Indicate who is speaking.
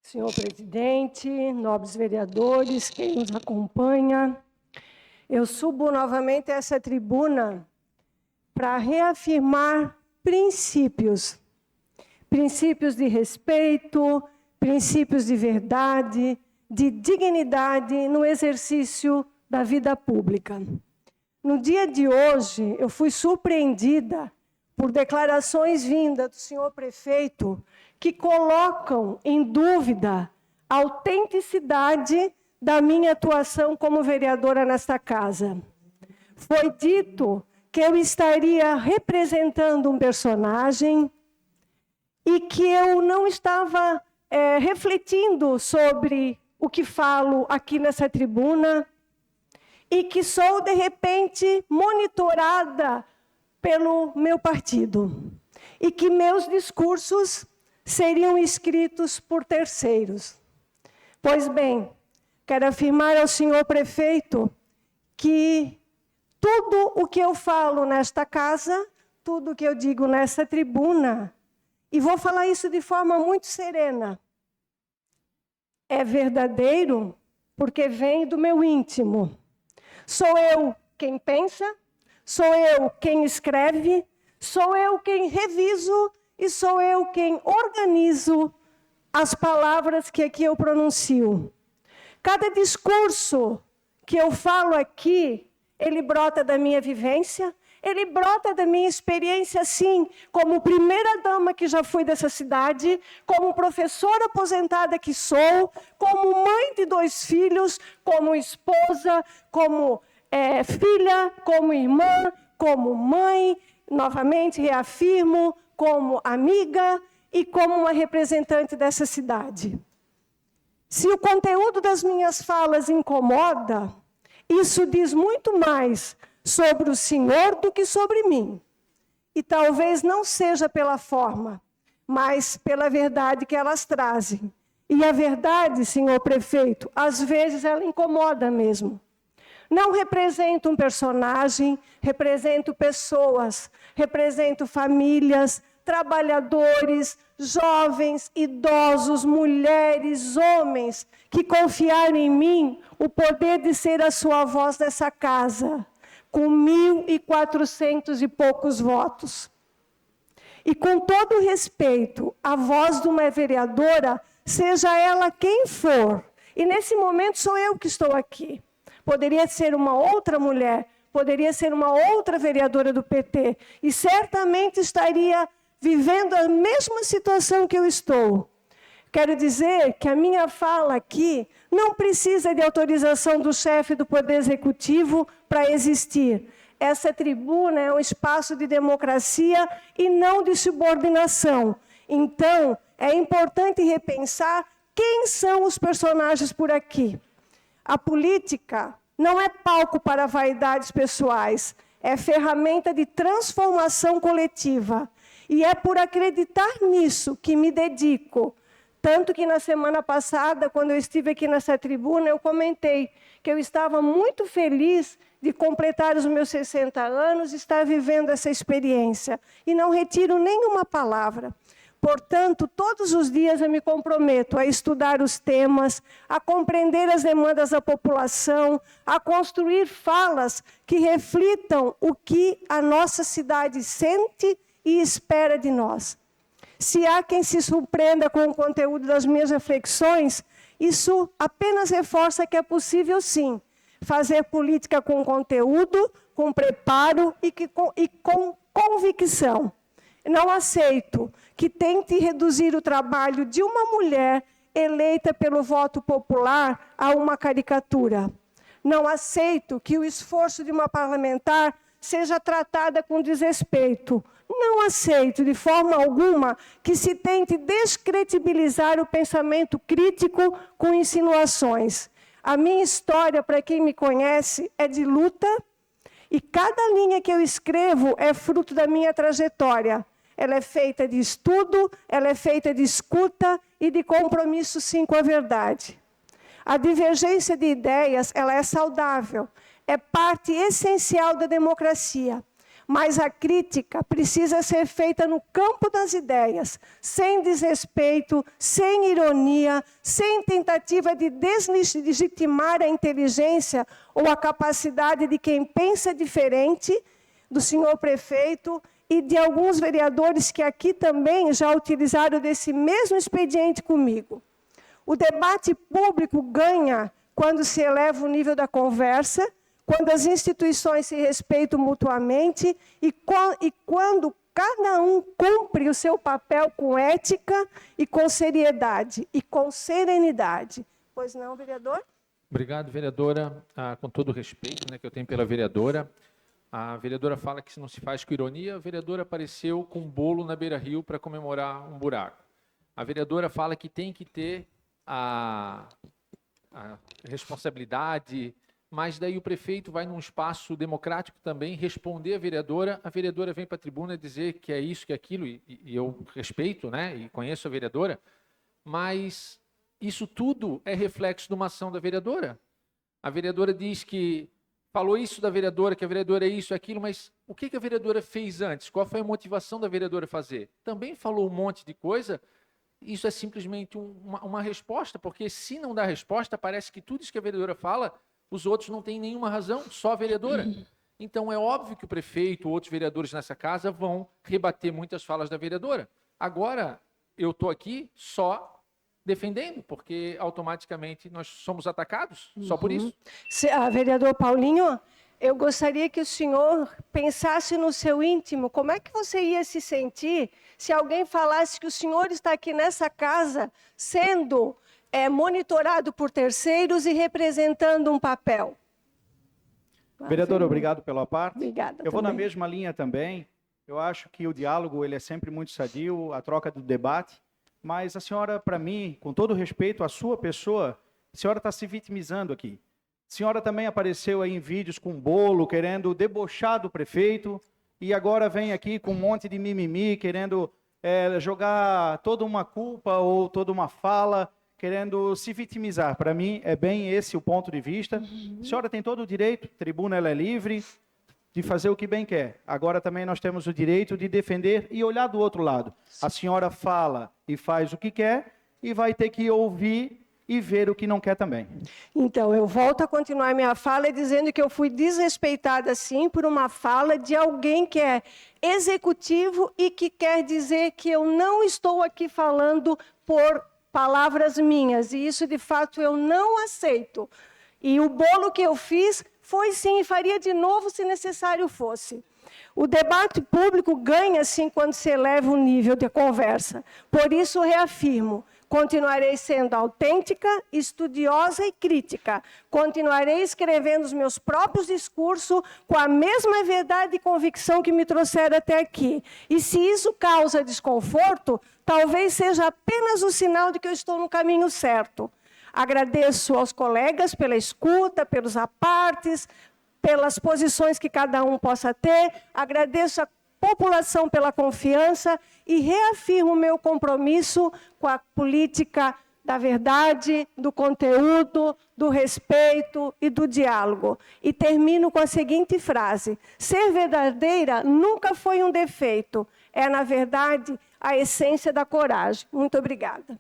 Speaker 1: Senhor presidente, nobres vereadores, quem nos acompanha, eu subo novamente a essa tribuna para reafirmar princípios de respeito, princípios de verdade, de dignidade no exercício da vida pública. No dia de hoje, eu fui surpreendida por declarações vindas do senhor prefeito que colocam em dúvida a autenticidade da minha atuação como vereadora nesta casa. Foi dito que eu estaria representando um personagem e que eu não estava refletindo sobre o que falo aqui nessa tribuna e que sou, de repente, monitorada pelo meu partido e que meus discursos seriam escritos por terceiros. Pois bem, quero afirmar ao senhor prefeito que tudo o que eu falo nesta casa, tudo o que eu digo nessa tribuna, e vou falar isso de forma muito serena, é verdadeiro porque vem do meu íntimo. Sou eu quem pensa, sou eu quem escreve, sou eu quem reviso e sou eu quem organizo as palavras que aqui eu pronuncio. Cada discurso que eu falo aqui, ele brota da minha vivência, ele brota da minha experiência, sim, como primeira dama que já fui dessa cidade, como professora aposentada que sou, como mãe de 2 filhos, como esposa, como filha, como irmã, como mãe, novamente reafirmo, como amiga e como uma representante dessa cidade. Se o conteúdo das minhas falas incomoda, isso diz muito mais sobre o senhor do que sobre mim. E talvez não seja pela forma, mas pela verdade que elas trazem. E a verdade, senhor prefeito, às vezes ela incomoda mesmo. Não represento um personagem, represento pessoas, represento famílias, trabalhadores, jovens, idosos, mulheres, homens, que confiaram em mim o poder de ser a sua voz nessa casa, com 1.400 e poucos votos. E com todo respeito, a voz de uma vereadora, seja ela quem for, e nesse momento sou eu que estou aqui. Poderia ser uma outra mulher, poderia ser uma outra vereadora do PT, e certamente estaria vivendo a mesma situação que eu estou. Quero dizer que a minha fala aqui não precisa de autorização do chefe do Poder Executivo para existir. Essa tribuna é um espaço de democracia e não de subordinação. Então, é importante repensar quem são os personagens por aqui. A política não é palco para vaidades pessoais, é ferramenta de transformação coletiva. E é por acreditar nisso que me dedico. Tanto que na semana passada, quando eu estive aqui nessa tribuna, eu comentei que eu estava muito feliz de completar os meus 60 anos e estar vivendo essa experiência. E não retiro nenhuma palavra. Portanto, todos os dias eu me comprometo a estudar os temas, a compreender as demandas da população, a construir falas que reflitam o que a nossa cidade sente e espera de nós. Se há quem se surpreenda com o conteúdo das minhas reflexões, isso apenas reforça que é possível, sim, fazer política com conteúdo, com preparo e com convicção. Não aceito que tente reduzir o trabalho de uma mulher eleita pelo voto popular a uma caricatura. Não aceito que o esforço de uma parlamentar seja tratada com desrespeito. Não aceito de forma alguma que se tente descredibilizar o pensamento crítico com insinuações. A minha história, para quem me conhece, é de luta e cada linha que eu escrevo é fruto da minha trajetória. Ela é feita de estudo, ela é feita de escuta e de compromisso, sim, com a verdade. A divergência de ideias, ela é saudável, é parte essencial da democracia. Mas a crítica precisa ser feita no campo das ideias, sem desrespeito, sem ironia, sem tentativa de deslegitimar a inteligência ou a capacidade de quem pensa diferente do senhor prefeito e de alguns vereadores que aqui também já utilizaram desse mesmo expediente comigo. O debate público ganha quando se eleva o nível da conversa, quando as instituições se respeitam mutuamente e quando cada um cumpre o seu papel com ética e com seriedade e com serenidade. Pois não, vereador?
Speaker 2: Obrigado, vereadora. Com todo o respeito, né, que eu tenho pela vereadora, a vereadora fala que se não se faz com ironia, a vereadora apareceu com um bolo na Beira-Rio para comemorar um buraco. A vereadora fala que tem que ter a responsabilidade, mas daí o prefeito vai num espaço democrático também responder a vereadora vem para a tribuna dizer que é isso, que é aquilo, e eu respeito, né, e conheço a vereadora, mas isso tudo é reflexo de uma ação da vereadora. A vereadora diz que falou isso da vereadora, que a vereadora é isso, é aquilo, mas o que a vereadora fez antes? Qual foi a motivação da vereadora fazer? Também falou um monte de coisa. Isso é simplesmente uma resposta, porque se não dá resposta, parece que tudo isso que a vereadora fala, os outros não têm nenhuma razão, só a vereadora. Então é óbvio que o prefeito ou outros vereadores nessa casa vão rebater muitas falas da vereadora. Agora, eu estou aqui só defendendo, porque automaticamente nós somos atacados, só por isso.
Speaker 1: Vereador Paulinho, eu gostaria que o senhor pensasse no seu íntimo, como é que você ia se sentir se alguém falasse que o senhor está aqui nessa casa sendo monitorado por terceiros e representando um papel?
Speaker 3: Vereadora, obrigado pela parte.
Speaker 1: Obrigada.
Speaker 3: Eu vou na mesma linha também. Eu acho que o diálogo ele é sempre muito sadio, a troca do debate, mas a senhora, para mim, com todo respeito à sua pessoa, a senhora está se vitimizando aqui. A senhora também apareceu aí em vídeos com bolo, querendo debochar do prefeito, e agora vem aqui com um monte de mimimi, querendo jogar toda uma culpa ou toda uma fala, querendo se vitimizar. Para mim, é bem esse o ponto de vista. A senhora tem todo o direito, a tribuna ela é livre de fazer o que bem quer. Agora também nós temos o direito de defender e olhar do outro lado. A senhora fala e faz o que quer e vai ter que ouvir e ver o que não quer também.
Speaker 1: Então, eu volto a continuar minha fala dizendo que eu fui desrespeitada, sim, por uma fala de alguém que é executivo e que quer dizer que eu não estou aqui falando por palavras minhas. E isso, de fato, eu não aceito. E o bolo que eu fiz foi, sim, e faria de novo se necessário fosse. O debate público ganha, sim, quando se eleva o nível de conversa. Por isso, reafirmo, continuarei sendo autêntica, estudiosa e crítica. Continuarei escrevendo os meus próprios discursos com a mesma verdade e convicção que me trouxeram até aqui. E se isso causa desconforto, talvez seja apenas um sinal de que eu estou no caminho certo. Agradeço aos colegas pela escuta, pelos apartes, pelas posições que cada um possa ter. Agradeço a população pela confiança e reafirmo o meu compromisso com a política da verdade, do conteúdo, do respeito e do diálogo. E termino com a seguinte frase: ser verdadeira nunca foi um defeito, é, na verdade, a essência da coragem. Muito obrigada.